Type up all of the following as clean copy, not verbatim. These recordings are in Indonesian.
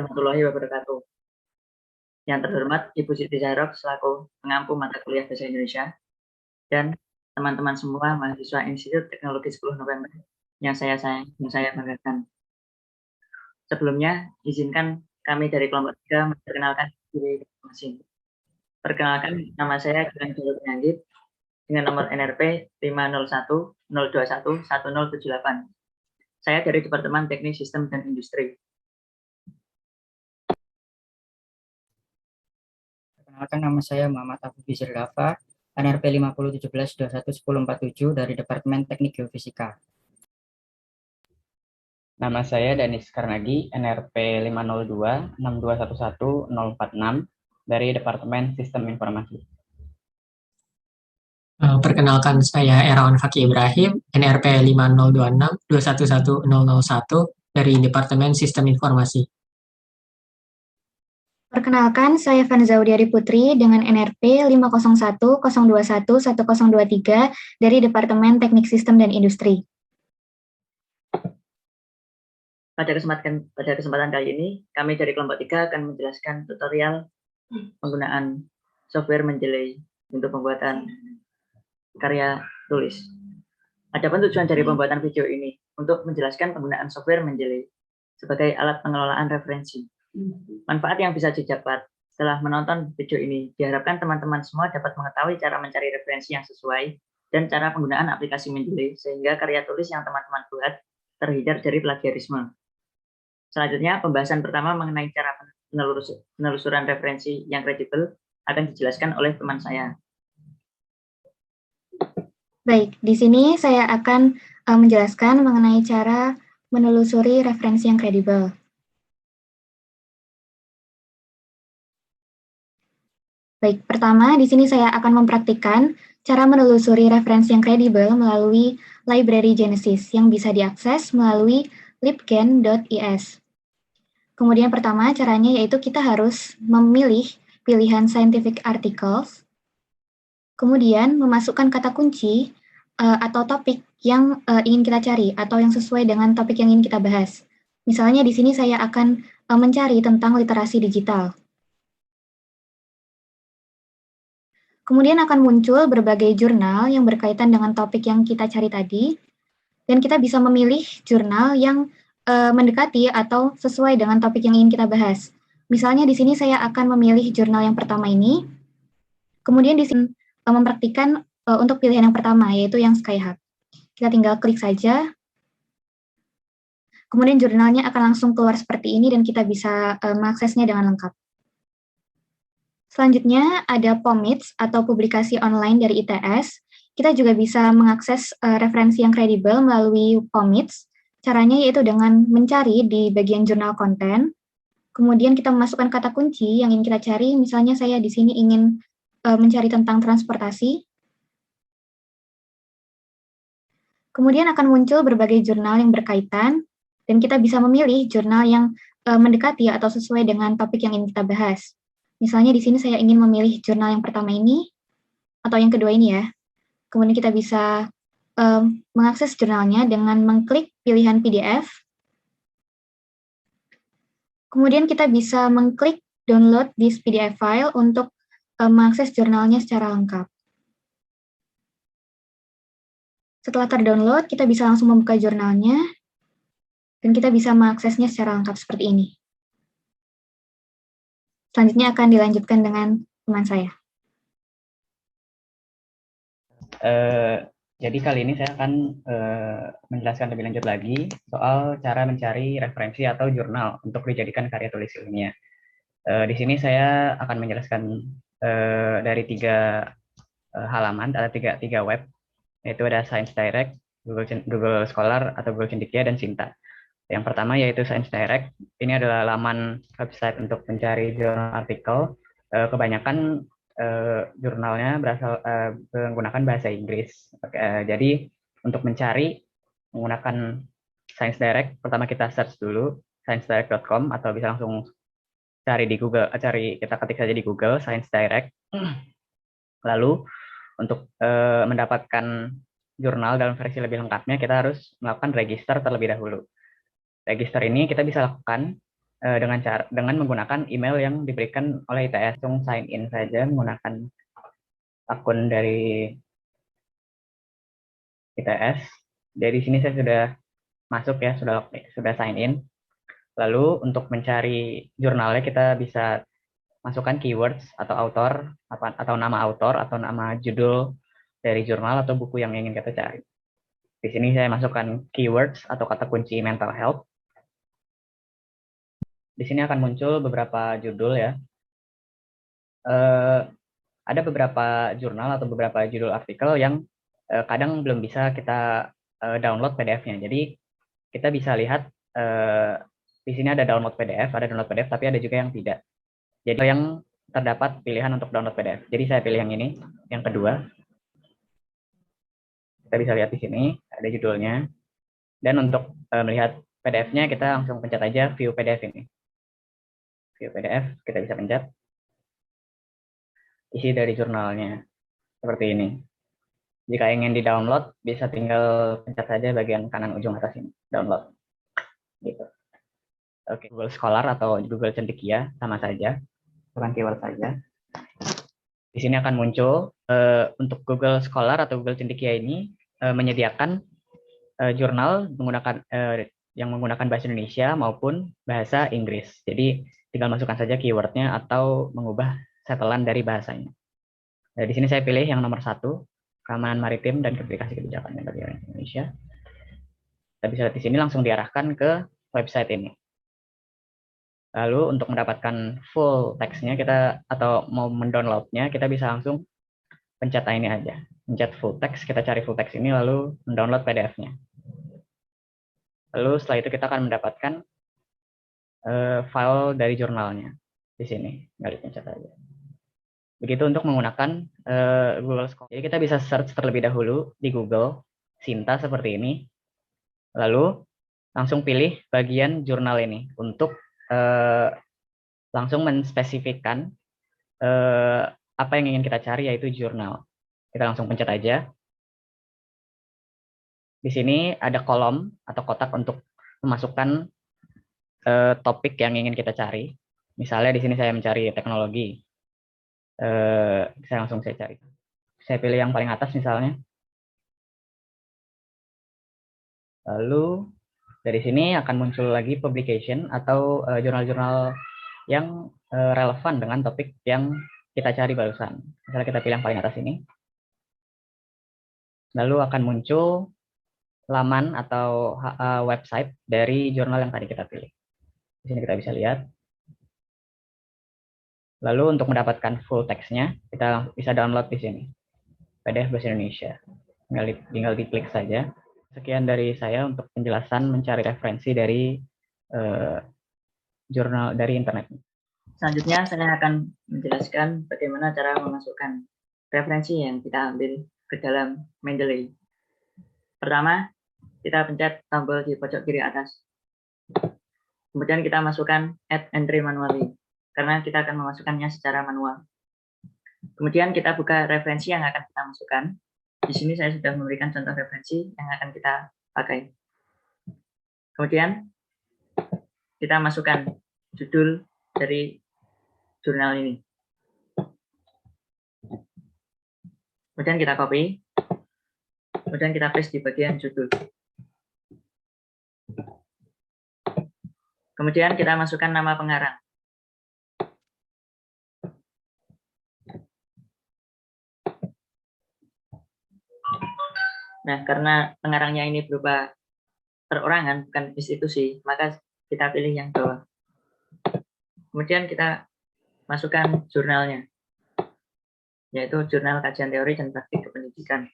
Warahmatullahi wabarakatuh. Yang terhormat Ibu Siti Zahrok selaku pengampu mata kuliah Bahasa Indonesia dan teman-teman semua mahasiswa Institut Teknologi 10 November yang saya sayang dan saya banggakan. Sebelumnya, izinkan kami dari kelompok 3 memperkenalkan diri masing-masing. Perkenalkan, nama saya Gilang Jolo Penyandit dengan nomor NRP 50102111078. Saya dari Departemen Teknik Sistem dan Industri. Perkenalkan, nama saya Muhammad Abu Bizir Dafa, NRP 5017211047 dari Departemen Teknik Geofisika. Nama saya Danis Karnagi, NRP 50262111046 dari Departemen Sistem Informasi. Perkenalkan, saya Erawan Fakih Ibrahim, NRP 50262111001 dari Departemen Sistem Informasi. Perkenalkan, saya Vanza Udiari Putri dengan NRP 50102111023 dari Departemen Teknik Sistem dan Industri. Pada kesempatan kali ini, kami dari kelompok 3 akan menjelaskan tutorial penggunaan software Mendeley untuk pembuatan karya tulis. Adapun tujuan dari pembuatan video ini untuk menjelaskan penggunaan software Mendeley sebagai alat pengelolaan referensi. Manfaat yang bisa didapat setelah menonton video ini, diharapkan teman-teman semua dapat mengetahui cara mencari referensi yang sesuai dan cara penggunaan aplikasi Mendeley sehingga karya tulis yang teman-teman buat terhindar dari plagiarisme. Selanjutnya, pembahasan pertama mengenai cara penelusuran referensi yang kredibel akan dijelaskan oleh teman saya. Baik, di sini saya akan menjelaskan mengenai cara menelusuri referensi yang kredibel. Baik, pertama di sini saya akan mempraktikkan cara menelusuri referensi yang kredibel melalui library Genesis yang bisa diakses melalui libgen.is. Kemudian pertama caranya yaitu kita harus memilih pilihan scientific articles, kemudian memasukkan kata kunci atau topik yang ingin kita cari atau yang sesuai dengan topik yang ingin kita bahas. Misalnya di sini saya akan mencari tentang literasi digital. Kemudian akan muncul berbagai jurnal yang berkaitan dengan topik yang kita cari tadi, dan kita bisa memilih jurnal yang mendekati atau sesuai dengan topik yang ingin kita bahas. Misalnya di sini saya akan memilih jurnal yang pertama ini, kemudian di sini mempraktikkan untuk pilihan yang pertama, yaitu yang Skyhub. Kita tinggal klik saja, kemudian jurnalnya akan langsung keluar seperti ini dan kita bisa mengaksesnya dengan lengkap. Selanjutnya ada POMITS atau publikasi online dari ITS. Kita juga bisa mengakses referensi yang kredibel melalui POMITS. Caranya yaitu dengan mencari di bagian jurnal konten, kemudian kita memasukkan kata kunci yang ingin kita cari, misalnya saya di sini ingin mencari tentang transportasi. Kemudian akan muncul berbagai jurnal yang berkaitan, dan kita bisa memilih jurnal yang mendekati atau sesuai dengan topik yang ingin kita bahas. Misalnya di sini saya ingin memilih jurnal yang pertama ini, atau yang kedua ini ya. Kemudian kita bisa mengakses jurnalnya dengan mengklik pilihan PDF. Kemudian kita bisa mengklik download this PDF file untuk mengakses jurnalnya secara lengkap. Setelah terdownload, kita bisa langsung membuka jurnalnya, dan kita bisa mengaksesnya secara lengkap seperti ini. Selanjutnya akan dilanjutkan dengan teman saya. Jadi kali ini saya akan menjelaskan lebih lanjut lagi soal cara mencari referensi atau jurnal untuk dijadikan karya tulis ilmiah. Di sini saya akan menjelaskan dari 3 halaman atau tiga web, yaitu ada Science Direct, Google Scholar atau Google Cendekia, dan Sinta. Yang pertama yaitu Science Direct. Ini adalah laman website untuk mencari jurnal artikel. Kebanyakan jurnalnya berasal menggunakan bahasa Inggris. Jadi untuk mencari menggunakan Science Direct, pertama kita search dulu sciencedirect.com atau bisa langsung cari di Google, kita ketik saja di Google Science Direct. Lalu untuk mendapatkan jurnal dalam versi lebih lengkapnya kita harus melakukan register terlebih dahulu. Register ini kita bisa lakukan dengan menggunakan email yang diberikan oleh ITS. Langsung sign in saja menggunakan akun dari ITS. Dari sini saya sudah masuk ya, sudah sign in. Lalu untuk mencari jurnalnya kita bisa masukkan keywords atau author atau nama author atau nama judul dari jurnal atau buku yang ingin kita cari. Di sini saya masukkan keywords atau kata kunci mental health. Di sini akan muncul beberapa judul ya. Ada beberapa jurnal atau beberapa judul artikel yang kadang belum bisa kita download PDF-nya. Jadi kita bisa lihat di sini ada download PDF, tapi ada juga yang tidak. Jadi yang terdapat pilihan untuk download PDF. Jadi saya pilih yang ini, yang kedua. Kita bisa lihat di sini ada judulnya. Dan untuk melihat PDF-nya kita langsung pencet aja view PDF ini. View PDF kita bisa pencet. Isi dari jurnalnya seperti ini. Jika ingin di-download, bisa tinggal pencet saja bagian kanan ujung atas ini, download. Gitu. Oke, Google Scholar atau Google Cendekia sama saja, bukan keyword saja. Di sini akan muncul untuk Google Scholar atau Google Cendekia ini menyediakan jurnal yang menggunakan bahasa Indonesia maupun bahasa Inggris. Jadi tinggal masukkan saja keywordnya atau mengubah setelan dari bahasanya. Nah, di sini saya pilih yang nomor 1, keamanan maritim dan verifikasi kebijakan bagi Indonesia. Kita bisa lihat di sini langsung diarahkan ke website ini. Lalu untuk mendapatkan full text-nya atau mau mendownloadnya, kita bisa langsung pencet ini aja. Pencet full text, kita cari full text ini lalu mendownload PDF-nya. Lalu setelah itu kita akan mendapatkan file dari jurnalnya di sini. Tinggal dipencet aja. Begitu untuk menggunakan Google Scholar. Jadi kita bisa search terlebih dahulu di Google Sinta seperti ini. Lalu langsung pilih bagian jurnal ini untuk langsung menspesifikkan apa yang ingin kita cari, yaitu jurnal. Kita langsung pencet aja. Di sini ada kolom atau kotak untuk memasukkan topik yang ingin kita cari. Misalnya di sini saya mencari teknologi. Saya cari. Saya pilih yang paling atas misalnya. Lalu dari sini akan muncul lagi publication atau jurnal-jurnal yang relevan dengan topik yang kita cari barusan. Misalnya kita pilih yang paling atas ini. Lalu akan muncul laman atau website dari jurnal yang tadi kita pilih. Di sini kita bisa lihat. Lalu untuk mendapatkan full text-nya, kita bisa download di sini. PDF Bahasa Indonesia. Tinggal diklik saja. Sekian dari saya untuk penjelasan mencari referensi dari jurnal dari internet. Selanjutnya saya akan menjelaskan bagaimana cara memasukkan referensi yang kita ambil ke dalam Mendeley. Pertama, kita pencet tombol di pojok kiri atas. Kemudian kita masukkan add entry manually, karena kita akan memasukkannya secara manual. Kemudian kita buka referensi yang akan kita masukkan. Di sini saya sudah memberikan contoh referensi yang akan kita pakai. Kemudian kita masukkan judul dari jurnal ini. Kemudian kita copy. Kemudian kita paste di bagian judul. Kemudian kita masukkan nama pengarang. Nah, karena pengarangnya ini berupa perorangan, bukan institusi, maka kita pilih yang bawah. Kemudian kita masukkan jurnalnya, yaitu Jurnal Kajian Teori dan Praktik Kependidikan.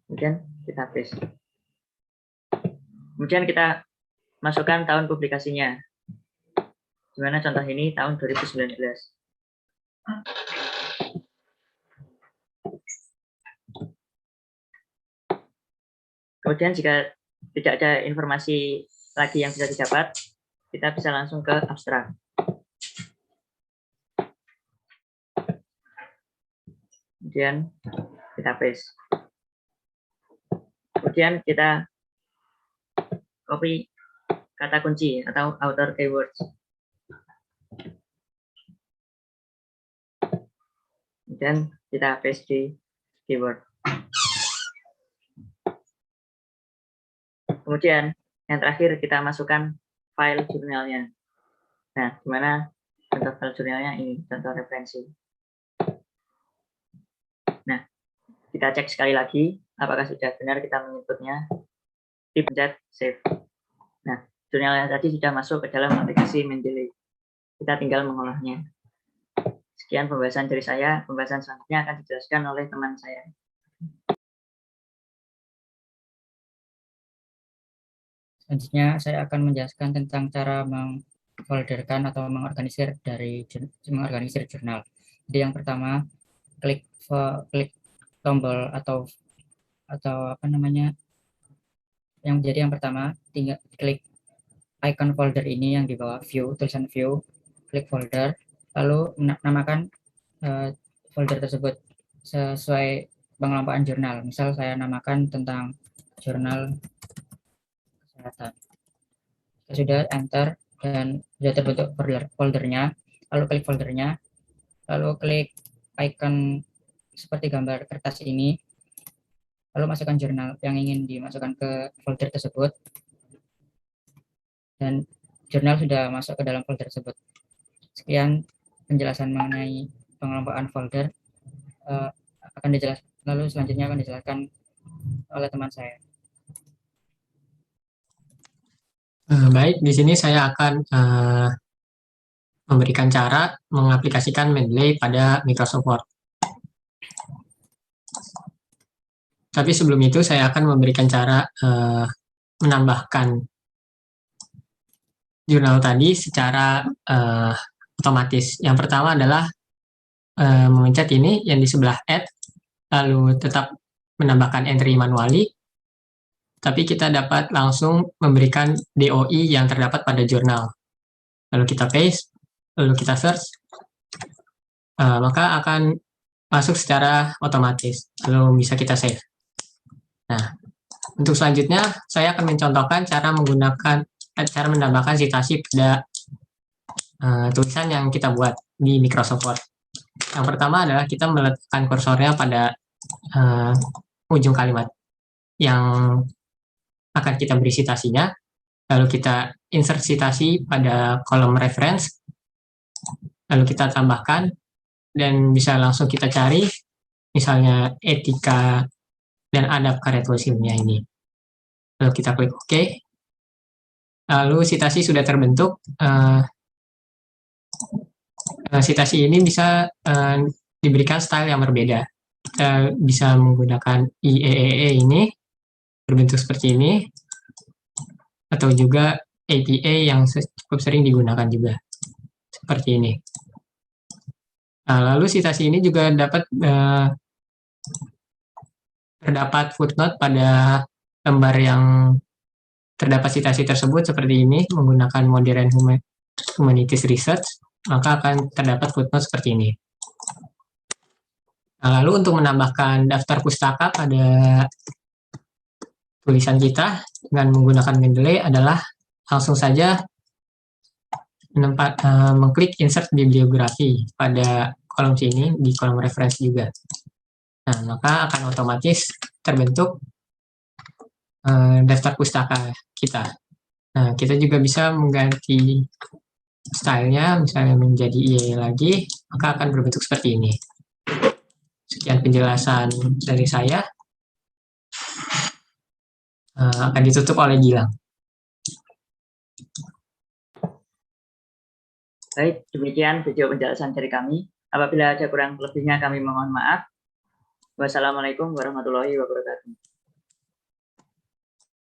Kemudian kita paste. Kemudian kita masukkan tahun publikasinya. Di mana contoh ini tahun 2019. Kemudian jika tidak ada informasi lagi yang bisa didapat, kita bisa langsung ke abstrak. Kemudian kita paste. Kemudian kita copy kata kunci atau outer keywords. Kemudian kita paste di keyword. Kemudian yang terakhir kita masukkan file jurnalnya. Nah, gimana contoh file jurnalnya ini, contoh referensi. Nah, kita cek sekali lagi apakah sudah benar kita menginputnya. Dipencet save. Nah, jurnalnya tadi sudah masuk ke dalam aplikasi Mendeley. Kita tinggal mengolahnya. Sekian pembahasan dari saya. Pembahasan selanjutnya akan dijelaskan oleh teman saya. Selanjutnya saya akan menjelaskan tentang cara mengfolderkan atau mengorganisir jurnal. Jadi yang pertama, klik tombol atau apa namanya? Yang pertama, tinggal klik icon folder ini yang di bawah view, tulisan view, klik folder, lalu namakan folder tersebut sesuai pengelompokan jurnal. Misal saya namakan tentang jurnal kesehatan. Sudah enter dan sudah terbentuk foldernya, lalu klik foldernya, lalu klik icon seperti gambar kertas ini, lalu masukkan jurnal yang ingin dimasukkan ke folder tersebut, dan jurnal sudah masuk ke dalam folder tersebut. Sekian penjelasan mengenai pengelompokan folder. Akan dijelaskan, lalu selanjutnya akan dijelaskan oleh teman saya. Baik, di sini saya akan memberikan cara mengaplikasikan Mendeley pada Microsoft Word. Tapi sebelum itu saya akan memberikan cara menambahkan jurnal tadi secara otomatis. Yang pertama adalah memencet ini yang di sebelah add, lalu tetap menambahkan entry manually, tapi kita dapat langsung memberikan DOI yang terdapat pada jurnal. Lalu kita paste, lalu kita search, maka akan masuk secara otomatis, lalu bisa kita save. Nah, untuk selanjutnya saya akan mencontohkan cara menambahkan citasi pada tulisan yang kita buat di Microsoft Word. Yang pertama adalah kita meletakkan kursornya pada ujung kalimat yang akan kita beri citasinya, lalu kita insert citasi pada kolom reference, lalu kita tambahkan, dan bisa langsung kita cari, misalnya etika dan adab karya tulis ilmiah ini. Lalu kita klik OK, lalu citasi sudah terbentuk. Citasi ini bisa diberikan style yang berbeda. Kita bisa menggunakan IEEE ini, berbentuk seperti ini, atau juga APA yang cukup sering digunakan juga, seperti ini. Nah, lalu citasi ini juga terdapat footnote pada lembar yang terdapat citasi tersebut seperti ini, menggunakan Modern Humanities Research, maka akan terdapat footnote seperti ini. Nah, lalu untuk menambahkan daftar pustaka pada tulisan kita dengan menggunakan Mendeley adalah langsung saja mengklik insert bibliografi pada kolom sini, di kolom referensi juga. Nah, maka akan otomatis terbentuk daftar pustaka kita. Nah, kita juga bisa mengganti stylenya, misalnya menjadi IE lagi, maka akan berbentuk seperti ini. Sekian penjelasan dari saya. Akan ditutup oleh Gilang. Baik, demikian video penjelasan dari kami. Apabila ada kurang lebihnya kami mohon maaf. Wassalamualaikum warahmatullahi wabarakatuh.